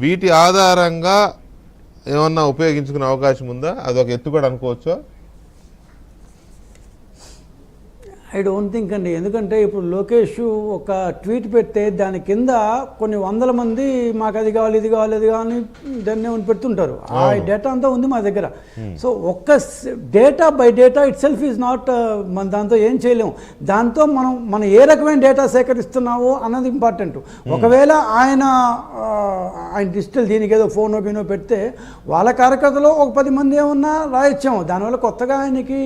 వీటి ఆధారంగా ఏమన్నా ఉపయోగించుకునే అవకాశం ఉందా? అదొక ఎత్తు కూడా అనుకోవచ్చా? ఐ డోంట్ థింక్ అండి. ఎందుకంటే ఇప్పుడు లోకేష్ ఒక ట్వీట్ పెడితే దాని కింద కొన్ని వందల మంది మాకు అది కావాలి ఇది కావాలి అది కావాలి దాన్ని పెడుతుంటారు. ఆ డేటా అంతా ఉంది మా దగ్గర. సో ఒక్క data by data it self is not, మన దాంతో ఏం చేయలేము. దాంతో మనం ఏ రకమైన డేటా సేకరిస్తున్నామో అన్నది ఇంపార్టెంట్. ఒకవేళ ఆయన డిజిటల్ దీనికి ఏదో ఫోన్ ఓపెనో పెడితే వాళ్ళ కార్యకర్తలో ఒక 10 మంది ఏమన్నా రాయొచ్చాము. దానివల్ల కొత్తగా ఆయనకి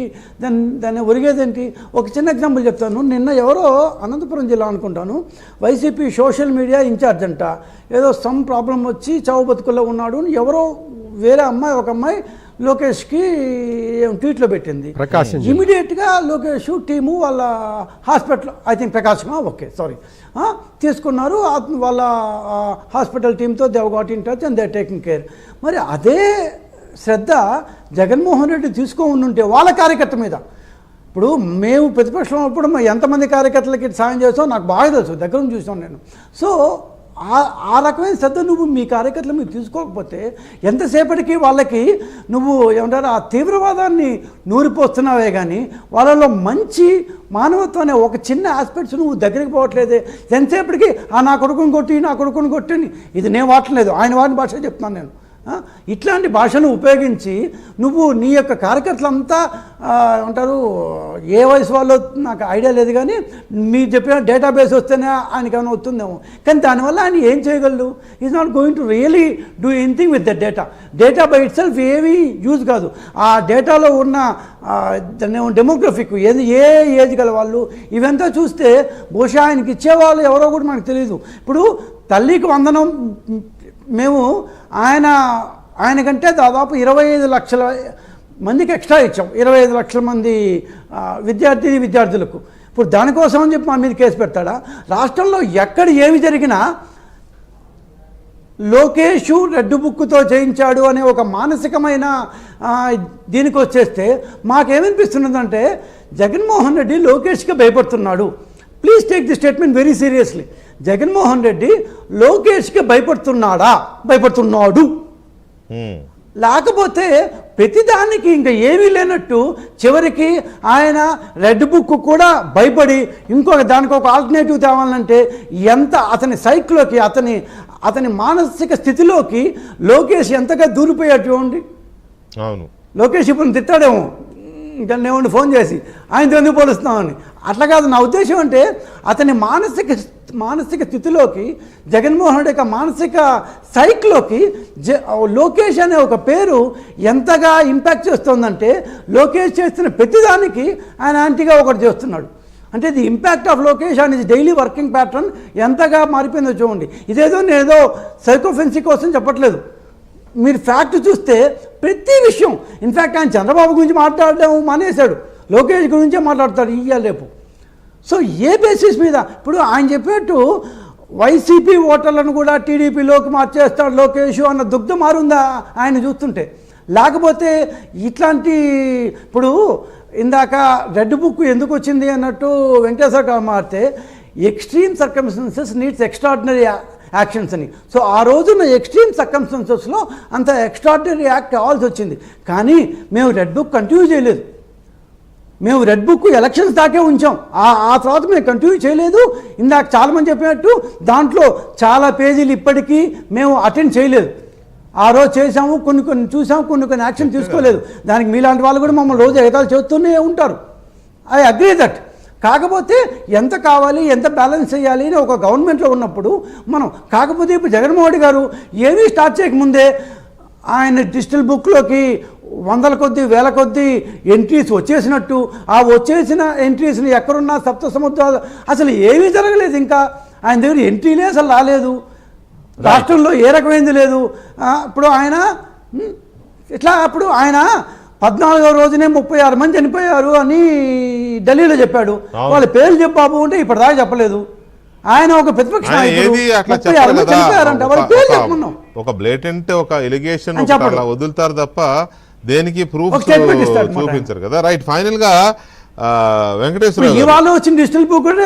దాన్ని ఒరిగేదేంటి? ఒక చిన్న ఎగ్జాంపుల్ చెప్తాను. నిన్న ఎవరో అనంతపురం జిల్లా అనుకుంటాను, వైసీపీ సోషల్ మీడియా ఇన్ఛార్జ్ అంట, ఏదో సమ్ ప్రాబ్లం వచ్చి చావు బతుకుల్లో ఉన్నాడు ఎవరో వేరే అమ్మాయి, ఒక అమ్మాయి లోకేష్కి ట్వీట్లో పెట్టింది. ఇమీడియట్గా లోకేష్ టీము వాళ్ళ hospital, I think Prakasam, okay sorry, తీసుకున్నారు. వాళ్ళ హాస్పిటల్ టీంతో they got in touch and they taking care. మరి అదే శ్రద్ధ జగన్మోహన్ రెడ్డి ఉంటే వాళ్ళ కార్యకర్త మీద, ఇప్పుడు మేము ప్రతిపక్షం అప్పుడు ఎంతమంది కార్యకర్తలకి సాయం చేస్తామో నాకు బాగా తెలుసు, దగ్గర నుంచి చూసాను నేను. సో ఆ రకమైన శ్రద్ధ నువ్వు మీ కార్యకర్తలు మీరు తీసుకోకపోతే ఎంతసేపటికి వాళ్ళకి నువ్వు ఏమంటారు ఆ తీవ్రవాదాన్ని నూరిపోస్తున్నావే కానీ వాళ్ళలో మంచి మానవత్వం అనే ఒక చిన్న ఆస్పెక్ట్స్ నువ్వు దగ్గరికి పోవట్లేదే. ఎంతసేపటికి నా కొడుకుని కొట్టి ఇది నేను వాడలేదు, ఆయన వాడిన భాష చెప్తున్నాను నేను. ఇట్లాంటి భాషను ఉపయోగించి నువ్వు నీ యొక్క కార్యకర్తలంతా అంటారు, ఏ వయసు వాళ్ళు నాకు ఐడియా లేదు కానీ మీరు చెప్పిన డేటాబేస్ వస్తేనే ఆయనకి ఏమైనా వస్తుందేమో. కానీ దానివల్ల ఆయన ఏం చేయగలడు? Is not going to really do anything with the data by it self ఏమీ యూజ్ కాదు. ఆ డేటాలో ఉన్న డెమోగ్రఫిక్ ఏ ఏజ్ గల వాళ్ళు ఇవంతా చూస్తే బహుశా ఆయనకి ఇచ్చేవాళ్ళు ఎవరో కూడా మనకు తెలియదు. ఇప్పుడు తల్లికి వందనం మేము ఆయనకంటే దాదాపు 25 లక్షల మందికి ఎక్స్ట్రా ఇచ్చాం, 25 లక్షల మంది విద్యార్థులకు. ఇప్పుడు దానికోసం అని చెప్పి మా మీద కేసు పెడతాడా? రాష్ట్రంలో ఎక్కడ ఏమి జరిగినా లోకేష్ రెడ్ బుక్తో చేయించాడు అనే ఒక మానసికమైన దీనికి వచ్చేస్తే మాకేమనిపిస్తున్నదంటే జగన్మోహన్ రెడ్డి లోకేష్కి భయపడుతున్నాడు. Please take the statement very seriously. Jaganmohan Reddy లోకేష్కి భయపడుతున్నాడు. లేకపోతే ప్రతిదానికి ఇంకా ఏమీ లేనట్టు చివరికి ఆయన రెడ్ బుక్ కూడా భయపడి దానికి ఒక ఆల్టర్నేటివ్ తేవాలంటే ఎంత అతని సైక్లోకి అతని మానసిక స్థితిలోకి లోకేష్ ఎంతగా దూరిపోయాడు చూడండి. అవును, లోకేష్ ఇప్పుడు తిట్టాడేమో దాన్ని ఏమండి ఫోన్ చేసి ఆయనతో ఎందుకు పోలుస్తున్నామని. అట్లా కాదు నా ఉద్దేశం. అంటే అతని మానసిక స్థితిలోకి జగన్మోహన్ రెడ్డి యొక్క మానసిక సైక్లోకి లోకేష్ అనే ఒక పేరు ఎంతగా ఇంపాక్ట్ చేస్తుందంటే లోకేష్ చేస్తున్న ప్రతిదానికి ఆయన యాంటీగా ఒకటి చేస్తున్నాడు. అంటే the impact of Lokesh and his daily working pattern ఎంతగా మారిపోయిందో చూడండి. నేనేదో సైకోఫెన్సీ కోసం చెప్పట్లేదు. మీరు ఫ్యాక్ట్ చూస్తే ప్రతి విషయం, ఇన్ఫ్యాక్ట్ ఆయన చంద్రబాబు గురించి మాట్లాడడం మానేశాడు, లోకేష్ గురించే మాట్లాడతాడు ఇవాళ రేపు. సో ఏ బేసిస్ మీద? ఇప్పుడు ఆయన చెప్పినట్టు వైసీపీ ఓటర్లను కూడా టీడీపీలోకి మార్చేస్తాడు లోకేష్ అన్న దుగ్ధం మారుందా ఆయన చూస్తుంటే? లేకపోతే ఇట్లాంటి ఇప్పుడు ఇందాక రెడ్ బుక్ ఎందుకు వచ్చింది అన్నట్టు వెంకటేశ్వర గారు మారితే extreme circumstances needs extraordinary actions అని. సో ఆ రోజున ఎక్స్ట్రీమ్ సర్కమ్స్టాన్సెస్లో అంత ఎక్స్ట్రాడినరీ యాక్ట్ కావాల్సి వచ్చింది. కానీ మేము రెడ్ బుక్ కంటిన్యూ చేయలేదు. మేము రెడ్ బుక్ ఎలక్షన్స్ దాకే ఉంచాం. ఆ తర్వాత మేము కంటిన్యూ చేయలేదు. ఇందాక చాలామంది చెప్పినట్టు దాంట్లో చాలా పేజీలు ఇప్పటికీ మేము అటెండ్ చేయలేదు. ఆ రోజు చేసాము, కొన్ని చూసాము, కొన్ని యాక్షన్ తీసుకోలేదు. దానికి మీలాంటి వాళ్ళు కూడా మమ్మల్ని రోజు ఎగతాలు చేస్తూనే ఉంటారు. I agree that. కాకపోతే ఎంత కావాలి, ఎంత బ్యాలెన్స్ చేయాలి అని ఒక గవర్నమెంట్లో ఉన్నప్పుడు కాకపోతే ఇప్పుడు జగన్మోహన్ రెడ్డి గారు ఏమీ స్టార్ట్ చేయకముందే ఆయన డిజిటల్ బుక్లోకి వందల కొద్దీ వేల కొద్దీ ఎంట్రీస్ వచ్చేసినట్టు, ఆ వచ్చేసిన ఎంట్రీస్ని ఎక్కడున్నా సప్త సముద్రాలు అసలు ఏమీ జరగలేదు. ఇంకా ఆయన దగ్గర ఎంట్రీలే అసలు రాలేదు. రాష్ట్రంలో ఏ రకమైనది లేదు. ఇప్పుడు ఆయన అప్పుడు ఆయన 14వ రోజునే 36 మంది చనిపోయారు అని ఢిల్లీలో చెప్పాడు. వాళ్ళ పేర్లు చెప్పాబు అంటే ఇప్పటిదాకా చెప్పలేదు. ఆయన ఒక ప్రతిపక్ష ఒక బ్లేటెంట్ ఒక ఎలిగేషన్ వదులుతారు తప్ప దేనికి ప్రూఫ్ చూపించారు కదా. రైట్, ఫైనల్ గా వెంకటేశ్వర ఇవాళ వచ్చిన డిజిటల్ బుక్ కూడా